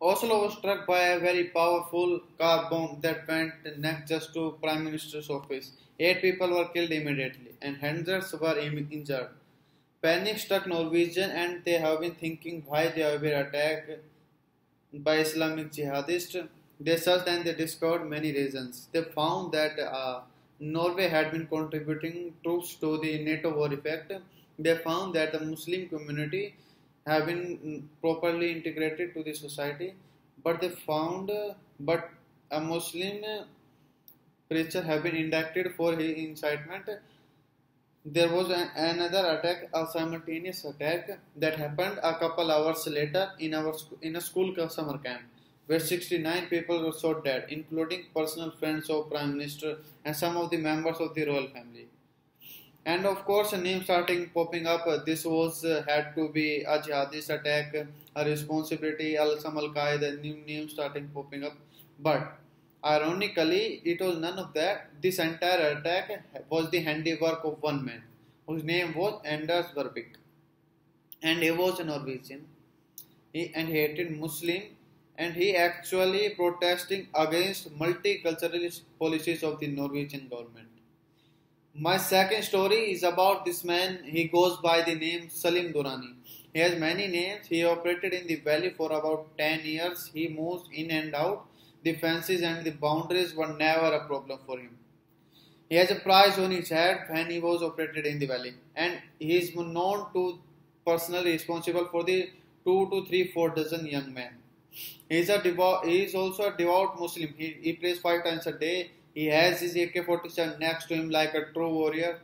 Oslo was struck by a very powerful car bomb that went next just to Prime Minister's office. 8 people were killed immediately and hundreds were injured. Panic struck Norwegians and they have been thinking why they have been attacked by Islamic jihadists. They searched and they discovered many reasons. They found that Norway had been contributing troops to the NATO war effect. They found that the Muslim community have been properly integrated to the society, but they found but a Muslim preacher have been indicted for his incitement. There was another attack, a simultaneous attack that happened a couple hours later in a school summer camp, where 69 people were shot dead, including personal friends of Prime Minister and some of the members of the royal family. And of course, a name starting popping up. This was had to be a jihadist attack, a responsibility, some Al Qaeda, new name starting popping up. But ironically, it was none of that. This entire attack was the handiwork of one man, whose name was Anders Breivik, and he was a Norwegian. And he hated Muslim, and he actually protesting against multiculturalist policies of the Norwegian government. My second story is about this man. He goes by the name Salim Durrani. He has many names. He operated in the valley for about 10 years. He moves in and out. The fences and the boundaries were never a problem for him. He has a price on his head when he was operated in the valley. And he is known to personally responsible for the 2 to 3, 4 dozen young men. He is also a devout Muslim. He prays 5 times a day. He has his AK-47 next to him like a true warrior.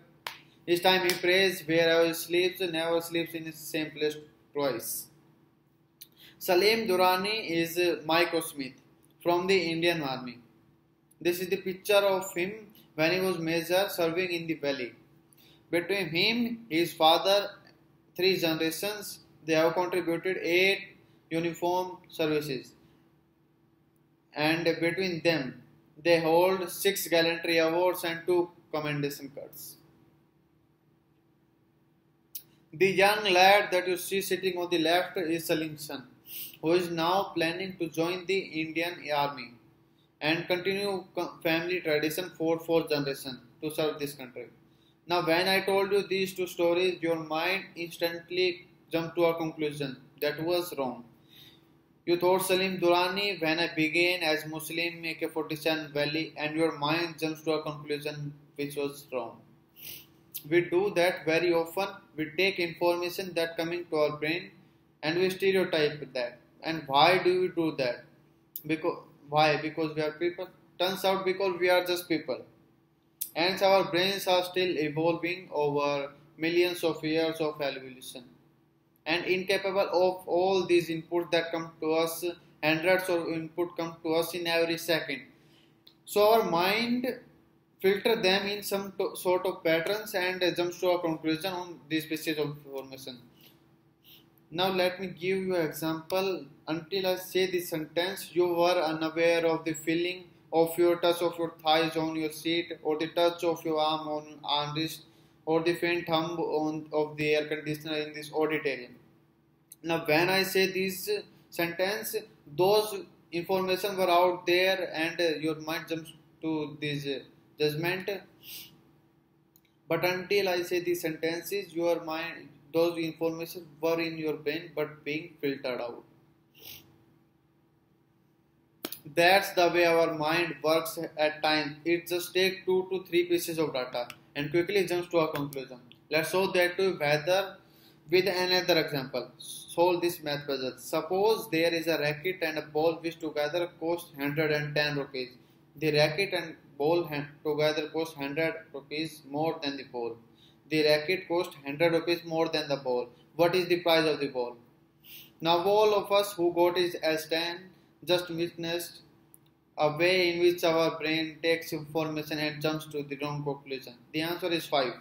Each time he prays, wherever he sleeps, never sleeps in the same place twice. Salim Durrani is Mike Smith from the Indian Army. This is the picture of him when he was major serving in the valley. Between him, his father, 3 generations, they have contributed 8 uniform services. And between them, they hold 6 gallantry awards and 2 commendation cards. The young lad that you see sitting on the left is Salim's son, who is now planning to join the Indian Army and continue family tradition for 4th generation to serve this country. Now, when I told you these 2 stories, your mind instantly jumped to a conclusion that was wrong. You thought Salim Durrani when I began as Muslim AK-47 Valley, and your mind jumps to a conclusion which was wrong. We do that very often. We take information that coming to our brain and we stereotype that. And why do we do that? Why? Because we are people. Turns out because we are just people. And our brains are still evolving over millions of years of evolution, and incapable of all these inputs that come to us. Hundreds of input come to us in every second. So our mind filter them in some sort of patterns and jumps to a conclusion on these pieces of information. Now let me give you an example. Until I say this sentence, you were unaware of the feeling of your touch of your thighs on your seat, or the touch of your arm on armrest, or the faint hum of the air conditioner in this auditorium. Now, when I say this sentence, those information were out there, and your mind jumps to this judgment. But until I say these sentences, your mind, those information were in your brain, but being filtered out. That's the way our mind works at times. It just takes 2 to 3 pieces of data and quickly jumps to a conclusion. Let's solve that too with another example. Solve this math puzzle. Suppose there is a racket and a ball which together cost 110 rupees. The racket and ball together cost 100 rupees more than the ball. The racket cost 100 rupees more than the ball. What is the price of the ball? Now all of us who got it as 10 just witnessed a way in which our brain takes information and jumps to the wrong conclusion. The answer is 5.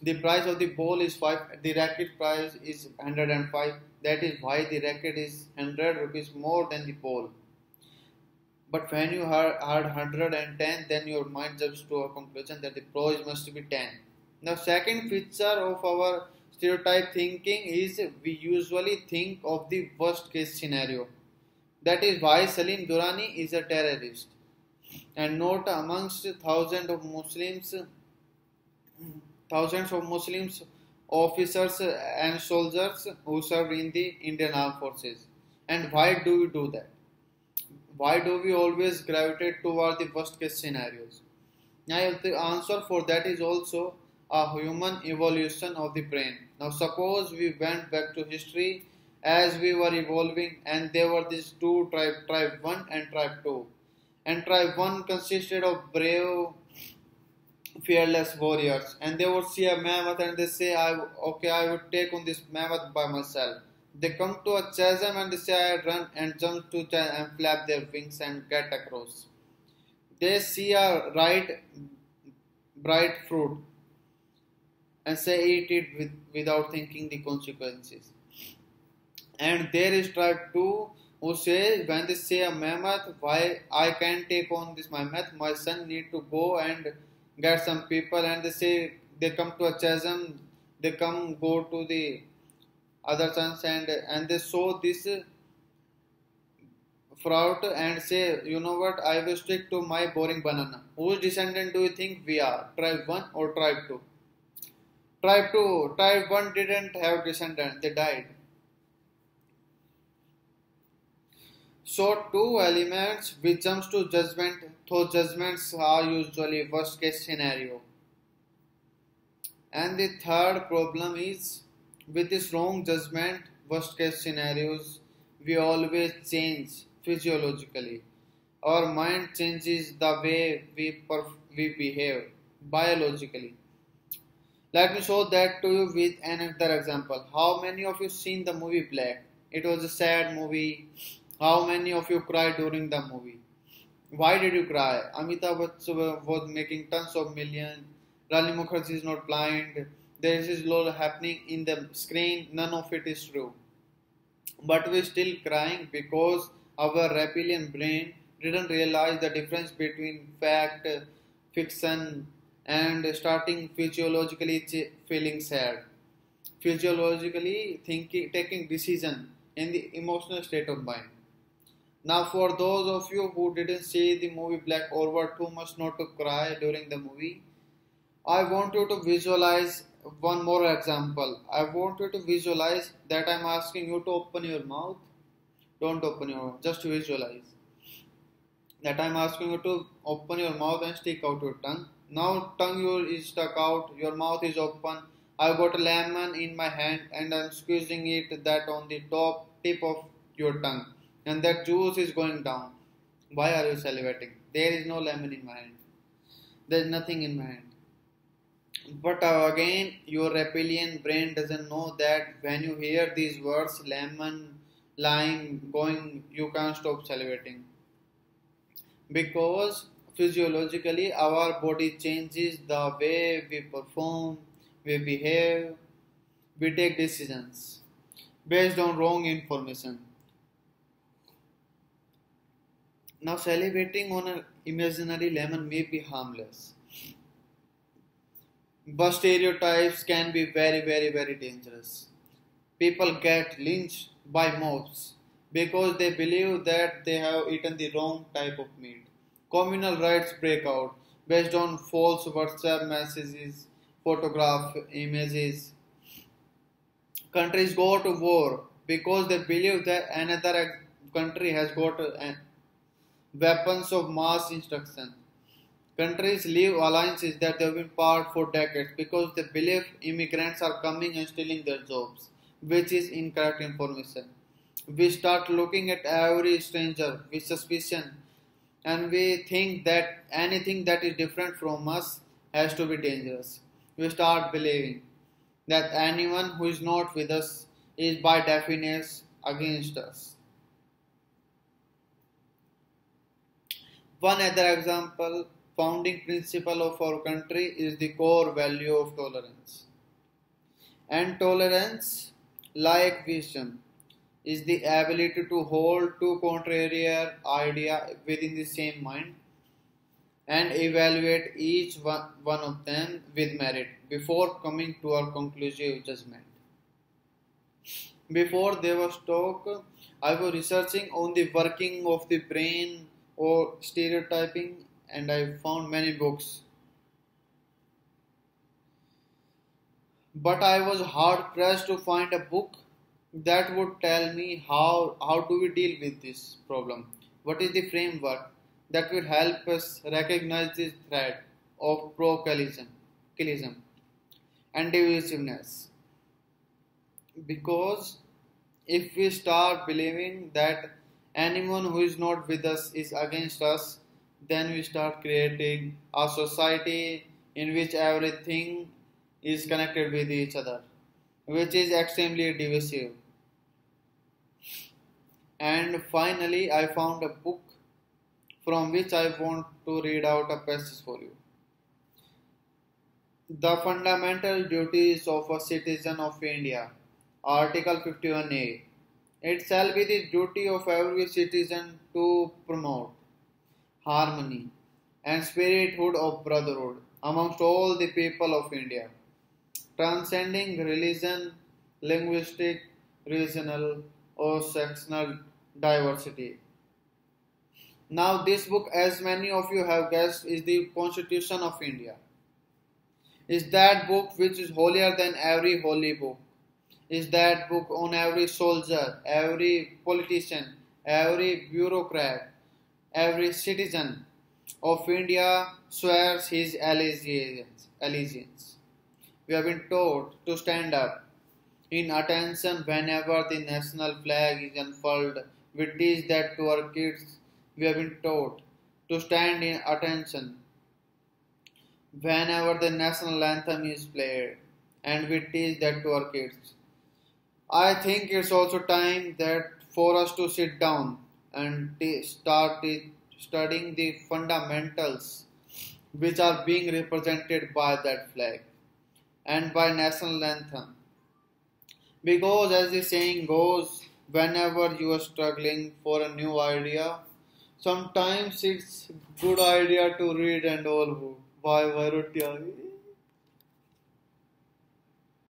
The price of the ball is 5. The racket price is 105. That is why the racket is 100 rupees more than the ball. But when you heard 110, then your mind jumps to a conclusion that the price must be 10. Now, second feature of our stereotype thinking is we usually think of the worst case scenario. That is why Salim Durrani is a terrorist and not amongst thousands of Muslims officers and soldiers who served in the Indian Armed Forces. And why do we do that? Why do we always gravitate toward the worst case scenarios? Now, the answer for that is also a human evolution of the brain. Now, suppose we went back to history as we were evolving, and there were these two tribe 1 and tribe 2. And tribe 1 consisted of brave, fearless warriors, and they would see a mammoth and they say, I would take on this mammoth by myself. They come to a chasm and they say, I run and jump to and flap their wings and get across. They see a bright fruit and say, eat it without thinking the consequences. And there is tribe 2 who says, when they say a mammoth, why I can't take on this mammoth, my son need to go and get some people, and they come to a chasm, go to the other sons and they sow this fruit and say, you know what, I will stick to my boring banana. Whose descendant do you think we are? Tribe 1 or tribe 2? Tribe 1 didn't have descendant, they died. So two elements which jumps to judgment, though judgments are usually worst case scenario. And the third problem is, with this wrong judgment, worst case scenarios, we always change physiologically. Our mind changes the way we behave biologically. Let me show that to you with another example. How many of you seen the movie Black? It was a sad movie. How many of you cried during the movie? Why did you cry? Amitabh Bachchan was making tons of millions. Rani Mukherjee is not blind. There is lot happening in the screen. None of it is true. But we still crying because our reptilian brain didn't realize the difference between fact, fiction, and starting physiologically feeling sad. Physiologically taking decision in the emotional state of mind. Now, for those of you who didn't see the movie Black or were too much not to cry during the movie, I want you to visualize one more example. I want you to visualize that I'm asking you to open your mouth. Don't open your mouth, just visualize that I'm asking you to open your mouth and stick out your tongue. Now, tongue is stuck out, your mouth is open. I've got a lemon in my hand and I'm squeezing it that on the top tip of your tongue. And that juice is going down. Why are you salivating? There is no lemon in my hand. There is nothing in my hand. But again, your reptilian brain doesn't know that when you hear these words, lemon, lime, going, you can't stop salivating. Because physiologically, our body changes the way we perform, we behave, we take decisions based on wrong information. Now, salivating on an imaginary lemon may be harmless, but stereotypes can be very, very, very dangerous. People get lynched by mobs because they believe that they have eaten the wrong type of meat. Communal riots break out based on false WhatsApp messages, photograph images. Countries go to war because they believe that another country has got weapons of mass destruction. Countries leave alliances that have been part for decades because they believe immigrants are coming and stealing their jobs, which is incorrect information. We start looking at every stranger with suspicion and we think that anything that is different from us has to be dangerous. We start believing that anyone who is not with us is by definition against us. One other example, founding principle of our country is the core value of tolerance. And tolerance, like wisdom, is the ability to hold two contrary ideas within the same mind and evaluate each one of them with merit before coming to a conclusive judgment. Before there was talk, I was researching on the working of the brain or stereotyping, and I found many books. But I was hard pressed to find a book that would tell me how do we deal with this problem. What is the framework that will help us recognize this threat of pro-collision and divisiveness? Because if we start believing that anyone who is not with us is against us, then we start creating a society in which everything is connected with each other, which is extremely divisive. And finally, I found a book from which I want to read out a passage for you. The Fundamental Duties of a Citizen of India, Article 51A. It shall be the duty of every citizen to promote harmony and spirithood of brotherhood amongst all the people of India, transcending religion, linguistic, regional, or sectional diversity. Now, this book, as many of you have guessed, is the Constitution of India. Is that book which is holier than every holy book. Is that book on every soldier, every politician, every bureaucrat, every citizen of India swears his allegiance. We have been taught to stand up in attention whenever the national flag is unfurled. We teach that to our kids. We have been taught to stand in attention whenever the national anthem is played, and we teach that to our kids. I think it's also time that for us to sit down and start studying the fundamentals which are being represented by that flag and by national anthem. Because as the saying goes, whenever you are struggling for a new idea, sometimes it's good idea to read an old book by Varutya.